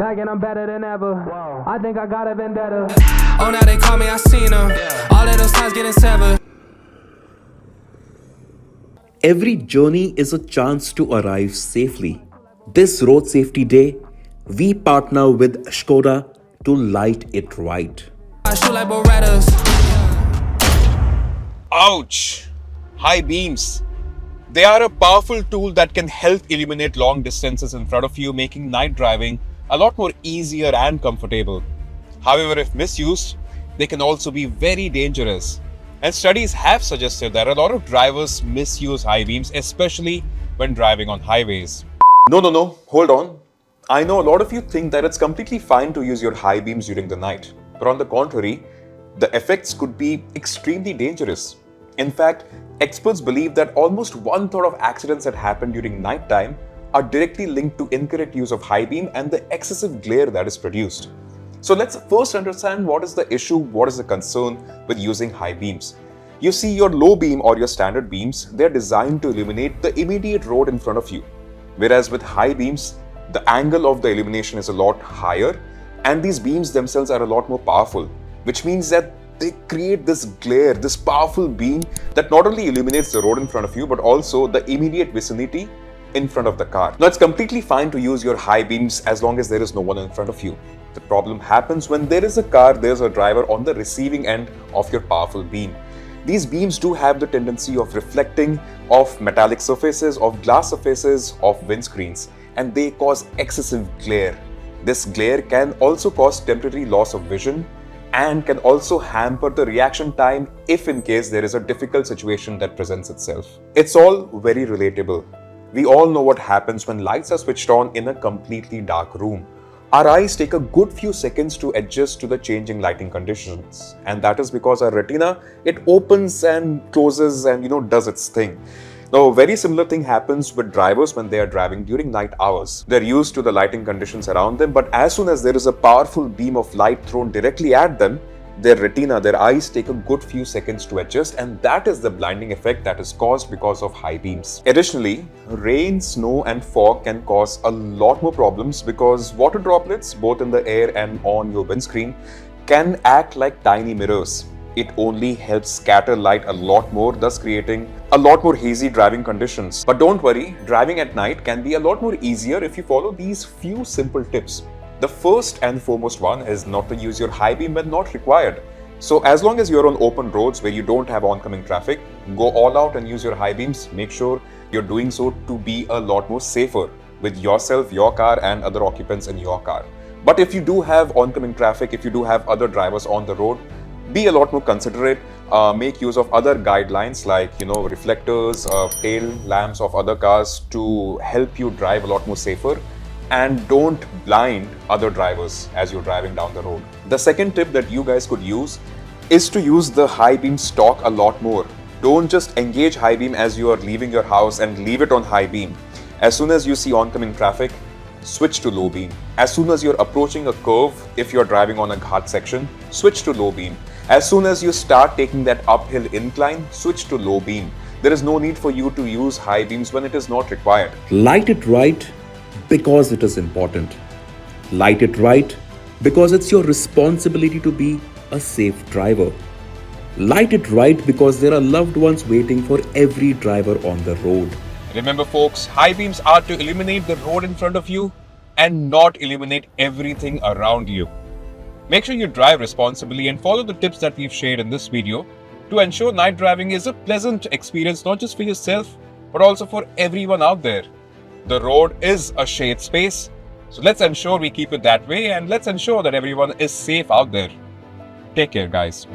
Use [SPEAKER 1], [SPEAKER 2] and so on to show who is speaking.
[SPEAKER 1] Back and I'm better than ever. I think I got a vendetta.
[SPEAKER 2] Oh, now they call me, I seen them. All of those times getting severed.
[SPEAKER 3] Every journey is a chance to arrive safely. This Road Safety Day, we partner with Škoda to light it right.
[SPEAKER 2] I shoot like Berettas.
[SPEAKER 4] Ouch! High beams. They are a powerful tool that can help illuminate long distances in front of you, making night driving a lot more easier and comfortable. However, if misused, they can also be very dangerous. And studies have suggested that a lot of drivers misuse high beams, especially when driving on highways. No, hold on. I know a lot of you think that it's completely fine to use your high beams during the night. But on the contrary, the effects could be extremely dangerous. In fact, experts believe that almost 1/3 of accidents that happen during nighttime are directly linked to incorrect use of high beam and the excessive glare that is produced. So let's first understand what is the issue, what is the concern with using high beams. You see, your low beam or your standard beams, they're designed to illuminate the immediate road in front of you. Whereas with high beams, the angle of the illumination is a lot higher and these beams themselves are a lot more powerful, which means that they create this glare, this powerful beam that not only illuminates the road in front of you, but also the immediate vicinity in front of the car. Now, it's completely fine to use your high beams as long as there is no one in front of you. The problem happens when there is a car, there's a driver on the receiving end of your powerful beam. These beams do have the tendency of reflecting off metallic surfaces, of glass surfaces, of windscreens, and they cause excessive glare. This glare can also cause temporary loss of vision and can also hamper the reaction time if in case there is a difficult situation that presents itself. It's all very relatable. We all know what happens when lights are switched on in a completely dark room. Our eyes take a good few seconds to adjust to the changing lighting conditions, and that is because our retina, it opens and closes and does its thing. Now, a very similar thing happens with drivers when they are driving during night hours. They're used to the lighting conditions around them, but as soon as there is a powerful beam of light thrown directly at them, their retina, their eyes take a good few seconds to adjust, and that is the blinding effect that is caused because of high beams. Additionally, rain, snow and fog can cause a lot more problems because water droplets, both in the air and on your windscreen, can act like tiny mirrors. It only helps scatter light a lot more, thus creating a lot more hazy driving conditions. But don't worry, driving at night can be a lot more easier if you follow these few simple tips. The first and foremost one is not to use your high beam when not required. So as long as you're on open roads where you don't have oncoming traffic, go all out and use your high beams. Make sure you're doing so to be a lot more safer with yourself, your car and other occupants in your car. But if you do have oncoming traffic, if you do have other drivers on the road, be a lot more considerate, make use of other guidelines like reflectors, tail lamps of other cars to help you drive a lot more safer, and don't blind other drivers as you're driving down the road. The second tip that you guys could use is to use the high beam stock a lot more. Don't just engage high beam as you are leaving your house and leave it on high beam. As soon as you see oncoming traffic, switch to low beam. As soon as you're approaching a curve, if you're driving on a ghat section, switch to low beam. As soon as you start taking that uphill incline, switch to low beam. There is no need for you to use high beams when it is not required.
[SPEAKER 3] Light it right because it is important. Light it right because it's your responsibility to be a safe driver. Light it right because there are loved ones waiting for every driver on the road.
[SPEAKER 4] Remember folks, high beams are to illuminate the road in front of you and not illuminate everything around you. Make sure you drive responsibly and follow the tips that we've shared in this video to ensure night driving is a pleasant experience not just for yourself but also for everyone out there. The road is a shared space, so let's ensure we keep it that way and let's ensure that everyone is safe out there. Take care, guys.